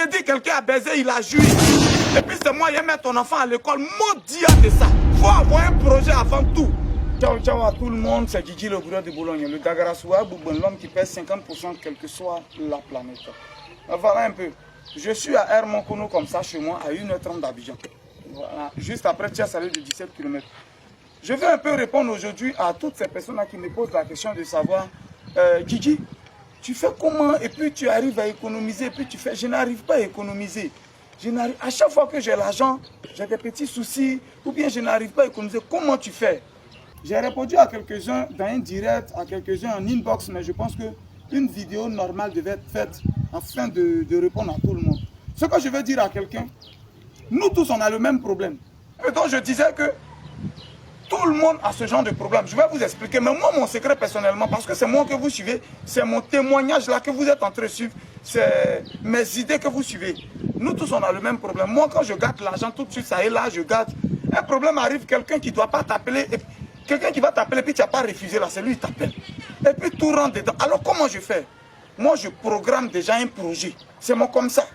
il dit quelqu'un a baisé, il a joui. Et puis c'est moi, il met ton enfant à l'école. Maudit de ça. Il faut avoir un projet avant tout. Ciao, ciao à tout le monde, c'est Gigi le gourou de Boulogne, le Dagarassoua, l'homme qui pèse 50% quelle que soit la planète. Voilà un peu. Je suis à Hermoncono comme ça chez moi, à 1h30 d'Abidjan. Voilà. Juste après Tchassalé de 17 km. Je vais un peu répondre aujourd'hui à toutes ces personnes qui me posent la question de savoir, Gigi, tu fais comment et puis tu arrives à économiser et puis tu fais, je n'arrive pas à économiser. À chaque fois que j'ai l'argent, j'ai des petits soucis ou bien je n'arrive pas à économiser. Comment tu fais? J'ai répondu à quelques-uns dans un direct, à quelques-uns en inbox, mais je pense qu'une vidéo normale devait être faite afin de répondre à tout le monde. Ce que je veux dire à quelqu'un, nous tous on a le même problème. Et donc je disais que tout le monde a ce genre de problème. Je vais vous expliquer, mais moi mon secret personnellement, parce que c'est moi que vous suivez, c'est mon témoignage là que vous êtes en train de suivre, c'est mes idées que vous suivez. Nous tous on a le même problème. Moi quand je gâte l'argent tout de suite, ça est là, je gâte. Un problème arrive, quelqu'un qui ne doit pas t'appeler, quelqu'un qui va t'appeler, puis tu n'as pas refusé là, c'est lui qui t'appelle. Et puis tout rentre dedans. Alors comment je fais? Moi je programme déjà un projet. C'est moi comme ça.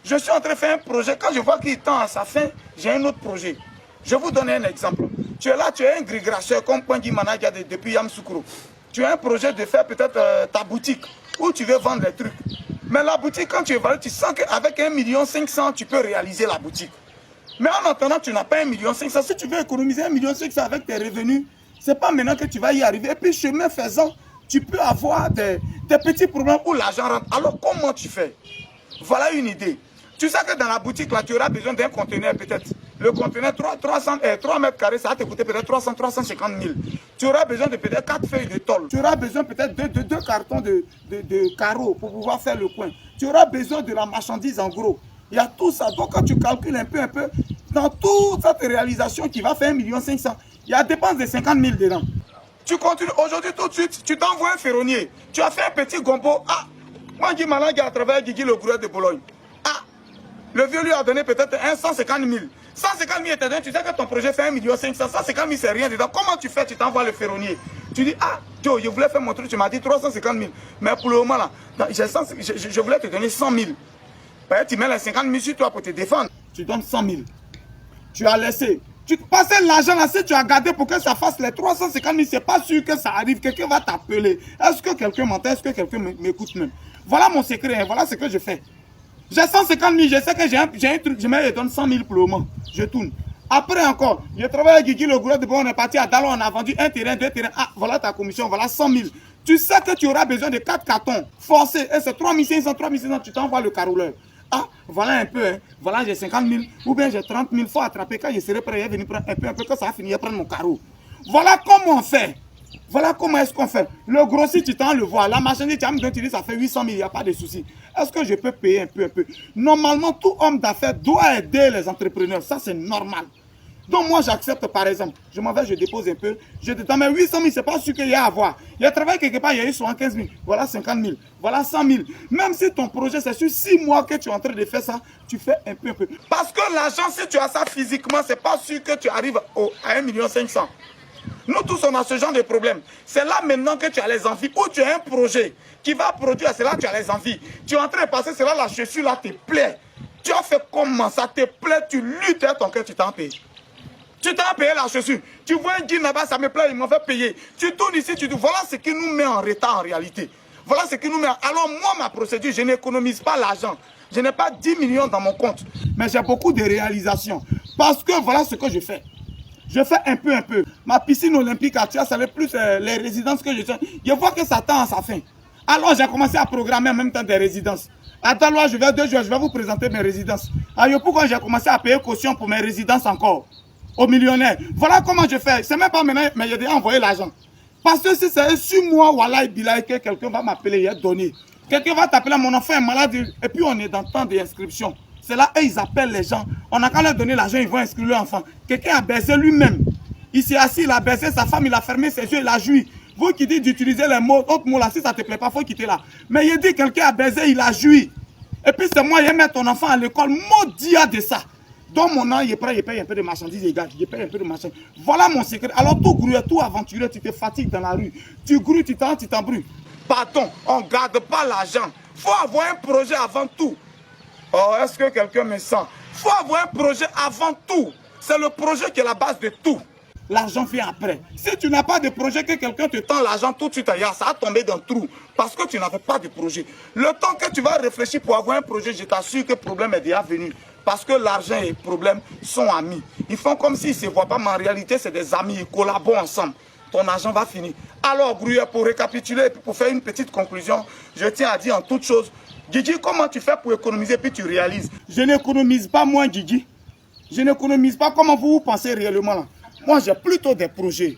Je suis en train de faire un projet. Quand je vois qu'il tend à sa fin, j'ai un autre projet. Je vais vous donner un exemple. Tu es là, tu es un gris-grasseur comme Pangui Managa depuis Yamoussoukro. Tu as un projet de faire peut-être ta boutique où tu veux vendre les trucs. Mais la boutique, quand tu évalues, tu sens qu'avec 1,5 million, tu peux réaliser la boutique. Mais en attendant, tu n'as pas 1,5 million. Si tu veux économiser 1,5 million avec tes revenus, ce n'est pas maintenant que tu vas y arriver. Et puis, chemin faisant, tu peux avoir des petits problèmes où l'argent rentre. Alors, comment tu fais? Voilà une idée. Tu sais que dans la boutique, là, tu auras besoin d'un conteneur peut-être. Le conteneur 3 mètres carrés, ça va te coûter peut-être 350 000. Tu auras besoin de peut-être 4 feuilles de tôle. Tu auras besoin peut-être de 2 cartons de carreaux pour pouvoir faire le coin. Tu auras besoin de la marchandise en gros. Il y a tout ça. Donc quand tu calcules un peu, dans toute cette réalisation qui va faire 1,5 million, il y a dépense de 50 000 dedans. Tu continues. Aujourd'hui tout de suite, tu t'envoies un ferronnier. Tu as fait un petit gombo. Ah, moi Guy Malanga à travers Guigui le gourou de Boulogne. Ah, le vieux lui a donné peut-être 150 000. 150 000 était donné, tu sais que ton projet fait 1,5 million. 150 000 c'est rien dedans. Comment tu fais? Tu t'envoies le ferronnier. Tu dis, ah, Joe, je voulais faire mon truc, tu m'as dit 350 000. Mais pour le moment là, je voulais te donner 100 000. Tu mets les 50 000 sur toi pour te défendre. Tu donnes 100 000. Tu as laissé. Tu passes l'argent là, si tu as gardé pour que ça fasse les 350 000, c'est pas sûr que ça arrive. Quelqu'un va t'appeler. Est-ce que quelqu'un m'entend? Est-ce que quelqu'un m'écoute même? Voilà mon secret, hein. Voilà ce que je fais. J'ai 150 000, je sais que j'ai un truc, je me donne 100 000 pour le moment. Je tourne. Après encore, je travaille avec Guigui le gourou de Boulogne, on est parti à Dallon, on a vendu un terrain, 2 terrains. Ah, voilà ta commission, voilà 100 000. Tu sais que tu auras besoin de 4 cartons forcés. Et c'est 3 500, tu t'envoies le caroleur. Ah, voilà un peu, hein. Voilà, j'ai 50 000, ou bien j'ai 30 000, il faut attraper. Quand je serai prêt, je vais venir prendre un peu, que ça va finir, prendre mon carreau. Voilà comment on fait. Voilà comment est-ce qu'on fait. Le grossiste, tu t'en le vois. La marchandise, tu as mis d'un ça fait 800 000, il n'y a pas de souci. Est-ce que je peux payer un peu? Normalement, tout homme d'affaires doit aider les entrepreneurs. Ça, c'est normal. Donc, moi, j'accepte, par exemple. Je m'en vais, je dépose un peu. Je te donne, mais 800 000, c'est pas sûr qu'il y a à avoir. Il y a travaillé quelque part, il y a eu 75 000. Voilà 50 000. Voilà 100 000. Même si ton projet, c'est sur 6 mois que tu es en train de faire ça, tu fais un peu. Parce que l'argent, si tu as ça physiquement, c'est pas sûr que tu arrives à 1,5 million. Nous tous, on a ce genre de problème. C'est là maintenant que tu as les envies. Ou tu as un projet qui va produire, c'est là que tu as les envies. Tu es en train de passer, c'est là la chaussure là te plaît. Tu as fait comment ça te plaît, tu luttes à ton cœur, tu t'en payes. Tu t'en payé la chaussure. Tu vois un jean là-bas, ça me plaît, il m'en fait payer. Tu tournes ici, tu dis, voilà ce qui nous met en retard en réalité. Voilà ce qui nous met en... Alors moi, ma procédure, je n'économise pas l'argent. Je n'ai pas 10 millions dans mon compte. Mais j'ai beaucoup de réalisations. Parce que voilà ce que je fais. Je fais un peu. Ma piscine olympique à Tia, ça va plus les résidences que je fais. Je vois que ça tend à sa fin. Alors j'ai commencé à programmer en même temps des résidences. À Daloa, je vais 2 jours, je vais vous présenter mes résidences. À Yopougon, j'ai commencé à payer caution pour mes résidences encore. Aux millionnaires. Voilà comment je fais. C'est même pas maintenant, mais j'ai déjà envoyé l'argent. Parce que si c'est sur moi, voilà, que quelqu'un va m'appeler, il a donné. Quelqu'un va t'appeler, mon enfant est malade. Et puis on est dans le temps d'inscription. C'est là, et ils appellent les gens. On a qu'à leur donner l'argent, ils vont inscrire leur enfant. Quelqu'un a baisé lui-même. Il s'est assis, il a baisé sa femme, il a fermé ses yeux, il a joui. Vous qui dites d'utiliser les mots, autres mots là, si ça ne te plaît pas, il faut quitter là. Mais il dit quelqu'un a baisé, il a joui. Et puis c'est moi, il met ton enfant à l'école, maudit de ça. Donc mon an, il paye un peu de marchandises, il paye un peu de marchandises. Voilà mon secret. Alors tout grouillé, tout aventureux, tu te fatigues dans la rue. Tu grouilles, tu t'embrouilles. Pardon, on ne garde pas l'argent. Il faut avoir un projet avant tout. Oh, Oh, est-ce que quelqu'un me sent? Il faut avoir un projet avant tout. C'est le projet qui est la base de tout. L'argent vient après. Si tu n'as pas de projet, que quelqu'un te tend l'argent tout de suite ailleurs, ça va tomber dans le trou. Parce que tu n'avais pas de projet. Le temps que tu vas réfléchir pour avoir un projet, je t'assure que le problème est déjà venu. Parce que l'argent et le problème sont amis. Ils font comme s'ils ne se voient pas, mais en réalité, c'est des amis. Ils collaborent ensemble. Ton argent va finir. Alors, Gruyère, pour récapituler et pour faire une petite conclusion, je tiens à dire en toute chose, Gigi, comment tu fais pour économiser puis tu réalises? Je n'économise pas moi, Gigi. Je n'économise pas. Comment vous pensez réellement là? Moi, j'ai plutôt des projets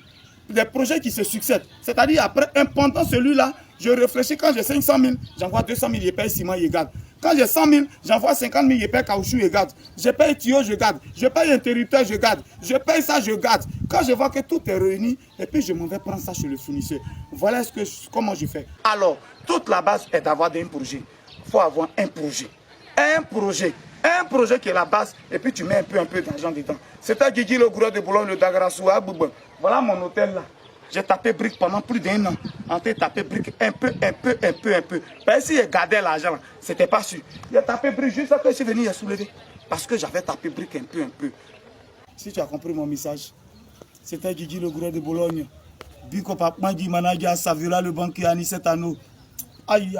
qui se succèdent. C'est-à-dire, après, pendant celui-là, je réfléchis. Quand j'ai 500 000, j'envoie 200 000, je paye ciment, je garde. Quand j'ai 100 000, j'envoie 50 000, je paye caoutchouc, je garde. Je paye tuyau, je garde. Je paye interrupteur, je garde. Je paye ça, je garde. Quand je vois que tout est réuni, et puis je m'en vais prendre ça chez le fournisseur. Voilà comment je fais. Alors, toute la base est d'avoir un projet. Il faut avoir un projet. Un projet qui est la base, et puis tu mets un peu d'argent dedans. C'était Guigui le gourou de Boulogne, le Dagarasoua, Boubou. Voilà mon hôtel là. J'ai tapé brique pendant plus d'1 an. En train de taper brique un peu. Parce que si j'ai gardé l'argent, c'était pas sûr. J'ai tapé brique juste après que je suis venu soulever. Parce que j'avais tapé brique un peu. Si tu as compris mon message, c'était Guigui le gourou de Boulogne. Biko Papa Di Managia Saviola le banquier Anis Anneau. Aïe.